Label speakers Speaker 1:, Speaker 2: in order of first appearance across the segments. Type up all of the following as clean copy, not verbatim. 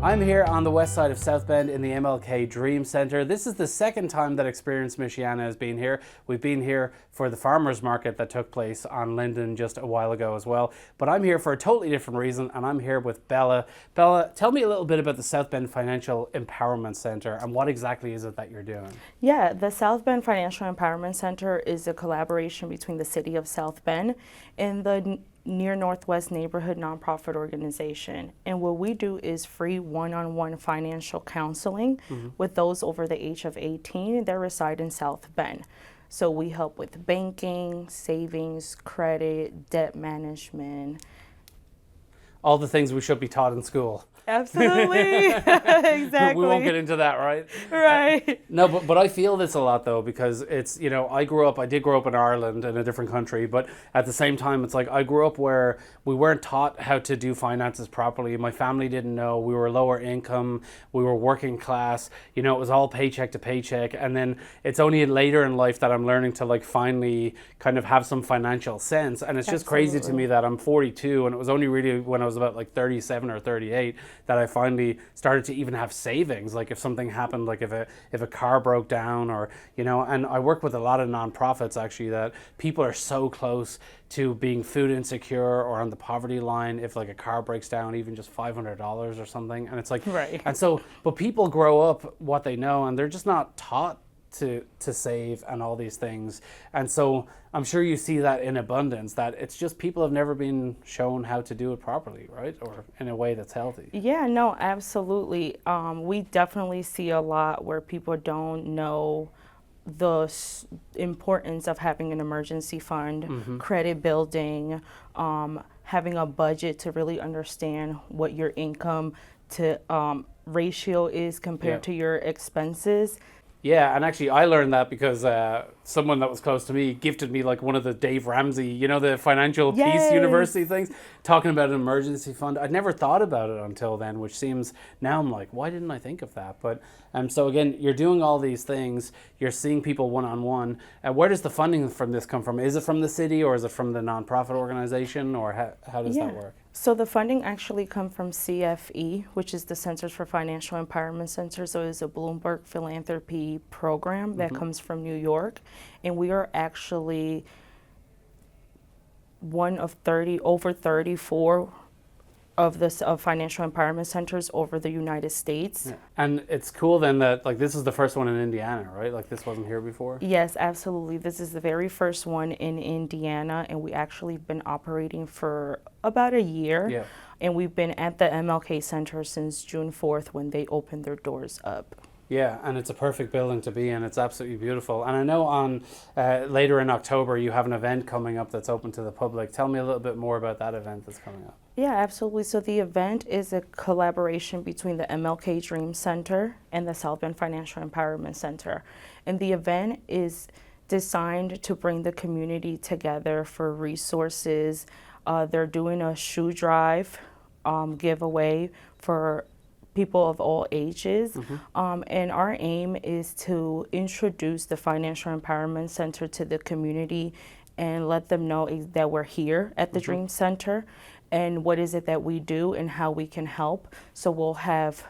Speaker 1: I'm here on the west side of South Bend in the MLK Dream Centre. This is the second time that Experience Michiana has been here. We've been here for the farmers market that took place on Linden just a while ago as well. But I'm here for a totally different reason, and I'm here with Bella. Bella, tell me a little bit about the South Bend Financial Empowerment Centre and what exactly is it that you're doing?
Speaker 2: Yeah, the South Bend Financial Empowerment Center is a collaboration between the City of South Bend and the Near Northwest Neighborhood Nonprofit Organization. And what we do is free one-on-one financial counseling with those over the age of 18 that reside in South Bend. So we help with banking, savings, credit, debt management.
Speaker 1: All the things we should be taught in school.
Speaker 2: Absolutely. Exactly.
Speaker 1: We won't get into that, right?
Speaker 2: Right.
Speaker 1: No, but I feel this a lot though, because it's, you know, I did grow up in Ireland in a different country, but at the same time, it's like I grew up where we weren't taught how to do finances properly. My family didn't know. We were lower income. We were working class. You know, it was all paycheck to paycheck. And then it's only later in life that I'm learning to like finally kind of have some financial sense. And it's just crazy to me that I'm 42, and it was only really when I was about like 37 or 38 that I finally started to even have savings. Like if something happened, like if a car broke down, or, you know, and I work with a lot of nonprofits actually that people are so close to being food insecure or on the poverty line if like a car breaks down, even just $500 or something. And it's like,
Speaker 2: Right.
Speaker 1: And so, but people grow up what they know, and they're just not taught to save and all these things. And so I'm sure you see that in abundance, that it's just people have never been shown how to do it properly, right? Or in a way that's healthy.
Speaker 2: Yeah, no, absolutely. We definitely see a lot where people don't know the importance of having an emergency fund, credit building, having a budget to really understand what your income to ratio is compared to your expenses.
Speaker 1: Yeah, and actually I learned that because someone that was close to me gifted me like one of the Dave Ramsey, you know, the Financial Peace
Speaker 2: Yes.
Speaker 1: University things, talking about an emergency fund. I'd never thought about it until then, which seems, now I'm like, why didn't I think of that? But so again, you're doing all these things, you're seeing people one-on-one. Where does the funding from this come from? Is it from the city, or is it from the nonprofit organization, or how does that work?
Speaker 2: So the funding actually comes from CFE, which is the Centers for Financial Empowerment Center. So it's a Bloomberg philanthropy program that comes from New York. And we are actually one of over 34 of financial empowerment centers over the United States.
Speaker 1: Yeah. And it's cool then that like this is the first one in Indiana, right? Like this wasn't here before?
Speaker 2: Yes, absolutely. This is the very first one in Indiana, and we actually been operating for about a year.
Speaker 1: Yeah.
Speaker 2: And we've been at the MLK Center since June 4th when they opened their doors up.
Speaker 1: Yeah, and it's a perfect building to be in. It's absolutely beautiful. And I know on later in October you have an event coming up that's open to the public. Tell me a little bit more about that event that's coming up.
Speaker 2: Yeah, absolutely. So the event is a collaboration between the MLK Dream Center and the South Bend Financial Empowerment Center. And the event is designed to bring the community together for resources. They're doing a shoe drive giveaway for people of all ages. And our aim is to introduce the Financial Empowerment Center to the community and let them know that we're here at the Dream Center and what is it that we do and how we can help. So we'll have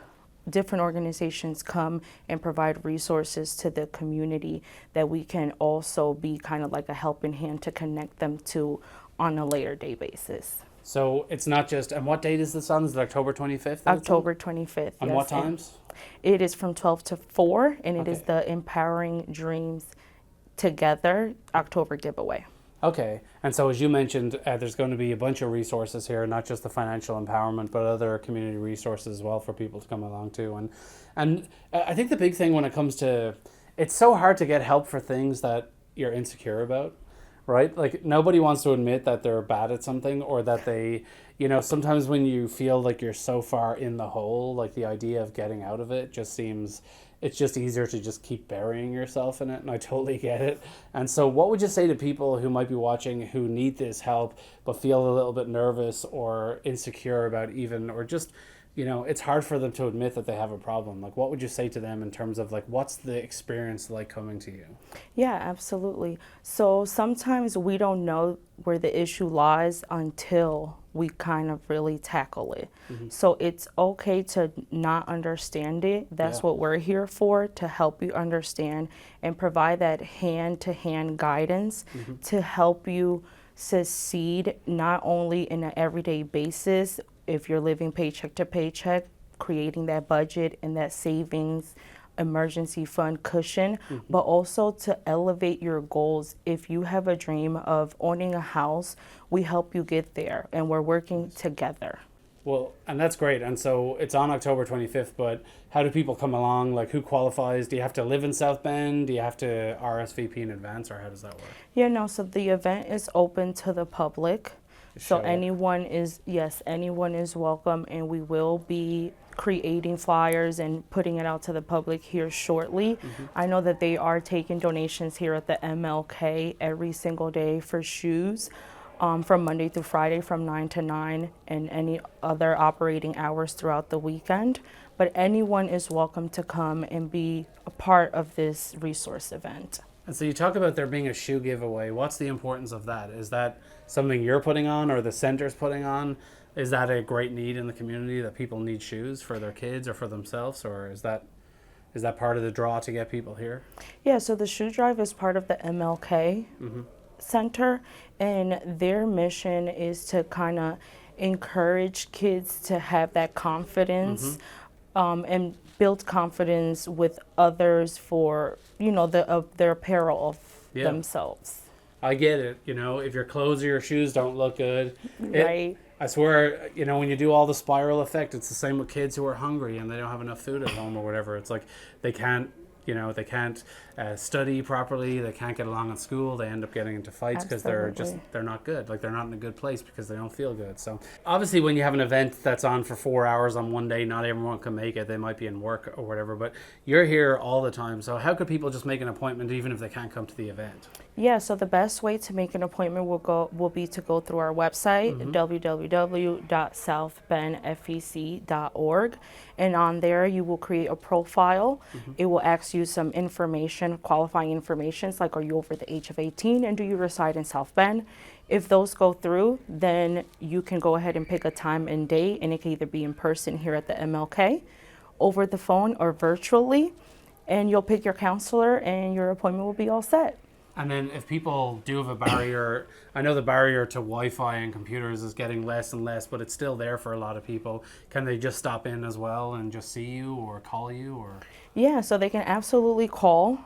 Speaker 2: different organizations come and provide resources to the community that we can also be kind of like a helping hand to connect them to on a later day basis.
Speaker 1: So it's not just, and what date is this on? Is it October 25th?
Speaker 2: October 25th.
Speaker 1: And
Speaker 2: yes.
Speaker 1: what times?
Speaker 2: It is from 12 to 4, and it is
Speaker 1: Okay.
Speaker 2: the Empowering Dreams Together October giveaway.
Speaker 1: Okay, and so as you mentioned, there's going to be a bunch of resources here, not just the financial empowerment, but other community resources as well for people to come along to. And I think the big thing when it comes to, it's so hard to get help for things that you're insecure about, right? Like nobody wants to admit that they're bad at something, or that they, you know, sometimes when you feel like you're so far in the hole, like the idea of getting out of it just seems, it's just easier to just keep burying yourself in it, and I totally get it. And so what would you say to people who might be watching who need this help but feel a little bit nervous or insecure about even, or just it's hard for them to admit that they have a problem. Like, what would you say to them in terms of like, what's the experience like coming to you?
Speaker 2: Yeah, absolutely. So sometimes we don't know where the issue lies until we kind of really tackle it. So it's okay to not understand it. That's
Speaker 1: Yeah.
Speaker 2: what we're here for, to help you understand and provide that hand-to-hand guidance to help you succeed not only in an everyday basis if you're living paycheck to paycheck, creating that budget and that savings emergency fund cushion, but also to elevate your goals. If you have a dream of owning a house, we help you get there and we're working together.
Speaker 1: Well, and that's great. And so it's on October 25th, but how do people come along? Like, who qualifies? Do you have to live in South Bend? Do you have to RSVP in advance, or how does that work?
Speaker 2: Yeah, no, so the event is open to the public. So
Speaker 1: show up.
Speaker 2: anyone is welcome, and we will be creating flyers and putting it out to the public here shortly. I know that they are taking donations here at the MLK every single day for shoes. From Monday through Friday from 9 to 9 and any other operating hours throughout the weekend. But anyone is welcome to come and be a part of this resource event.
Speaker 1: And so you talk about there being a shoe giveaway. What's the importance of that? Is that something you're putting on or the center's putting on? Is that a great need in the community that people need shoes for their kids or for themselves? Or is that part of the draw to get people here?
Speaker 2: Yeah, so the shoe drive is part of the MLK Center, and their mission is to kind of encourage kids to have that confidence and build confidence with others for their apparel of themselves.
Speaker 1: I get it. If your clothes or your shoes don't look good,
Speaker 2: Right.
Speaker 1: I swear, when you do all the spiral effect, it's the same with kids who are hungry and they don't have enough food at home or whatever. It's like they can't study properly. They can't get along in school. They end up getting into fights because they're not good. Like, they're not in a good place because they don't feel good. So obviously when you have an event that's on for 4 hours on one day, not everyone can make it. They might be in work or whatever, but you're here all the time. So how could people just make an appointment even if they can't come to the event?
Speaker 2: Yeah, so the best way to make an appointment will be to go through our website, www.southbendfec.org, and on there you will create a profile. It will ask you some information, qualifying information, like, are you over the age of 18 and do you reside in South Bend? If those go through, then you can go ahead and pick a time and date, and it can either be in person here at the MLK, over the phone, or virtually, and you'll pick your counselor and your appointment will be all set.
Speaker 1: And then if people do have a barrier, I know the barrier to Wi-Fi and computers is getting less and less, but it's still there for a lot of people. Can they just stop in as well and just see you or call you? Or
Speaker 2: Yeah, so they can absolutely call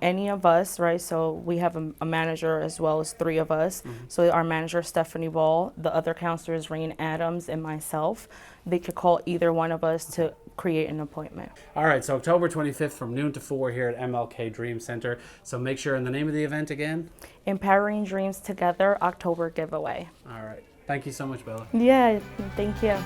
Speaker 2: any of us, right? So we have a manager as well as 3 of us. So our manager, Stephanie Ball, the other counselors, Rain Adams, and myself. They could call either one of us to create an appointment.
Speaker 1: All right, so October 25th from noon to 4 here at MLK Dream Center. So make sure, and the name of the event again?
Speaker 2: Empowering Dreams Together October giveaway.
Speaker 1: All right. Thank you so much, Bella.
Speaker 2: Yeah, thank you.